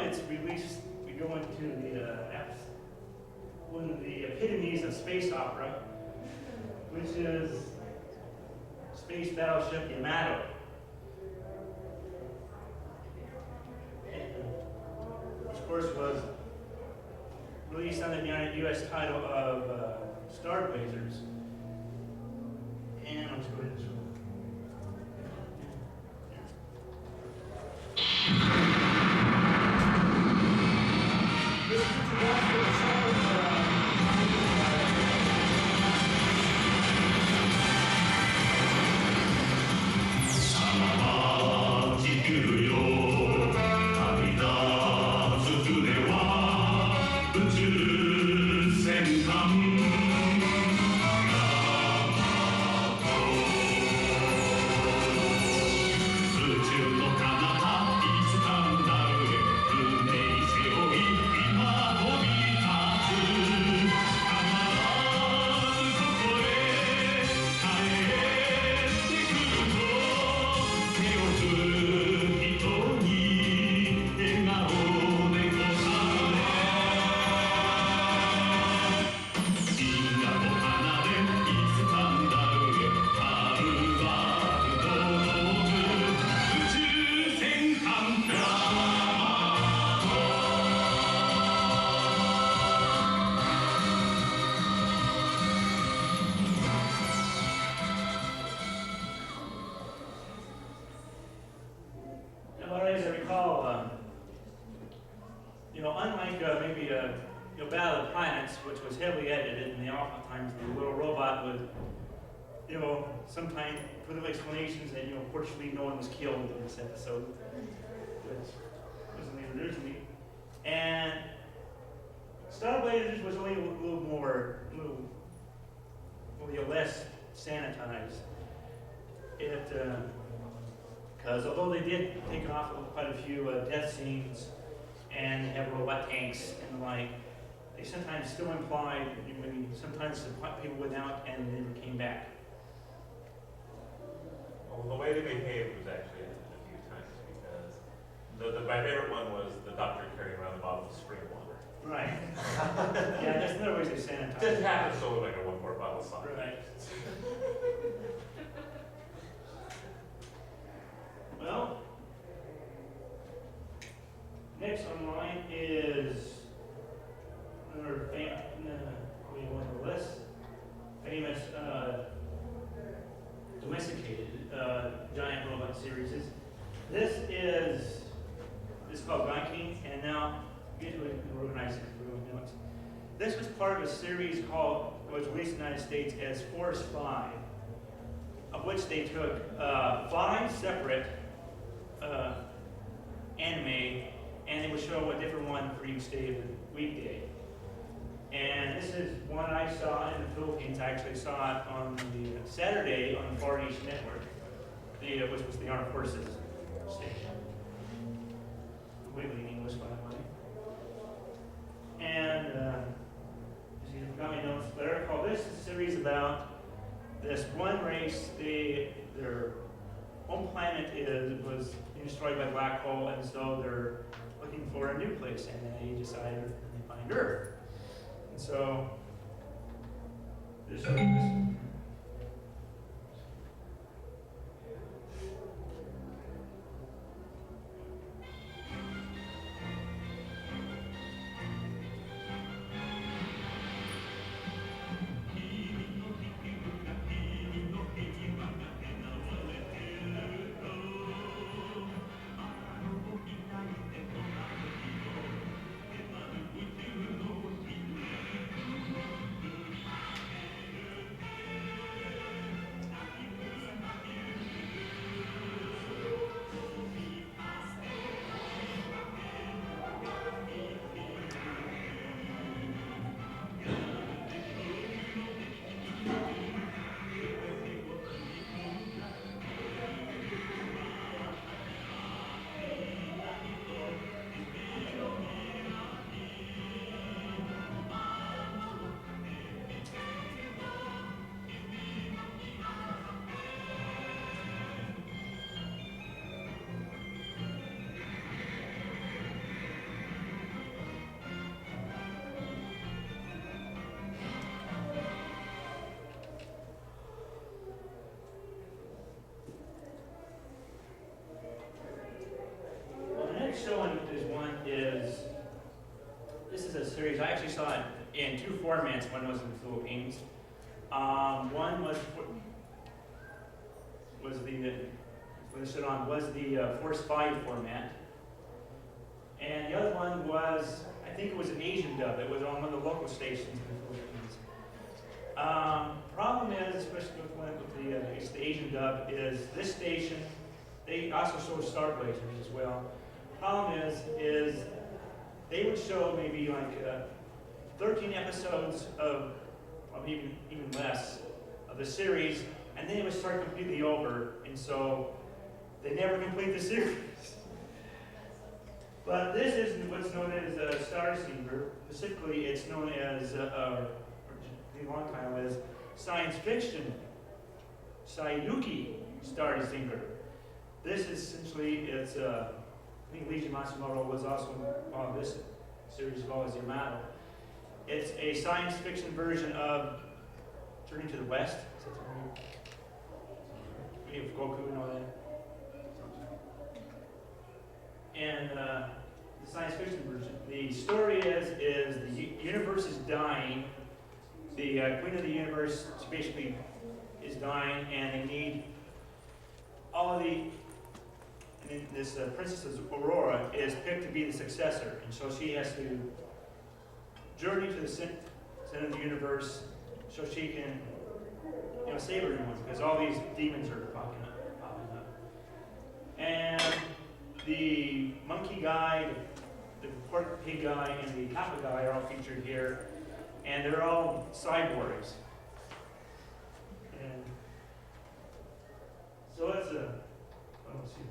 its release, we go into one of the epitomes of space opera, which is Space Battleship Yamato. Which, of course, was released under the U.S. title of Star Blazers. And I'll just go ahead and show. Battle of the Planets, which was heavily edited, and oftentimes the little robot would, sometimes put up explanations, and fortunately no one was killed in this episode, which wasn't even originally. And Star Blazers was only a little less sanitized. Because although they did take off quite a few death scenes, and they have robot tanks and the like, they sometimes still implied, sometimes people went out and they never came back. Well, the way they behaved was actually edited a few times, because my favorite one was the doctor carrying around the bottle of spring water. Right. Yeah, just another way they sanitize. Just happens to look like a 1-quart bottle of salt. Right. Well, next on line is another one of the less famous domesticated giant robot series. This is called Gun and now get to it and organize it. This was part of a series was released in the United States as Force 5, of which they took 5 separate anime, and they would show a different one for each day of the weekday. And this is one I saw in the Philippines. I actually saw it on the Saturday on the Far East Network, which was the Armed Forces station. Completely in English, by the way. And as you got my notes there, this is a series about this one race. Their home planet was destroyed by a black hole, and so they're looking for a new place, and they decided they find Earth. And so this. next showing this is a series, I actually saw it in two formats. One was in the Philippines. One was the Force 5 format. And the other one was, I think it was an Asian dub. It was on one of the local stations in the Philippines. Problem is, especially with the Asian dub, is this station, they also show Star Blazers as well. Problem is they would show maybe like 13 episodes of even less of the series, and then it would start completely over, and so they never complete the series. But this is what's known as Star Singer. Specifically, it's known as, the long title is Science Fiction Sayuki Star Singer. This is essentially, I think Leiji Matsumoto was also on this series as well as Yamato. It's a science fiction version of Journey to the West. We have Goku and all that. And the science fiction version. The story is the universe is dying. The queen of the universe basically is dying, and they need all of the. And then this Princess Aurora is picked to be the successor, and so she has to journey to the center of the universe so she can, save everyone, because all these demons are popping up. And the monkey guy, the pork pig guy, and the kappa guy are all featured here, and they're all cyborgs. And so it's let's see.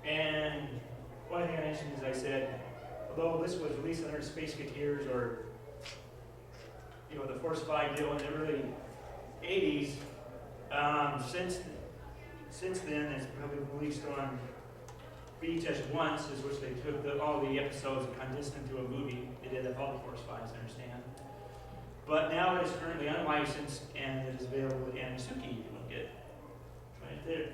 And one thing I mentioned is I said, although this was released under Space Gateers or the Force 5 deal in the early 80s, since then it's probably released on VHS once, is which they took all the episodes and condensed into a movie. They did that all the Force 5s, I understand. But now it is currently unlicensed and it is available at Anisuki. You can get right there.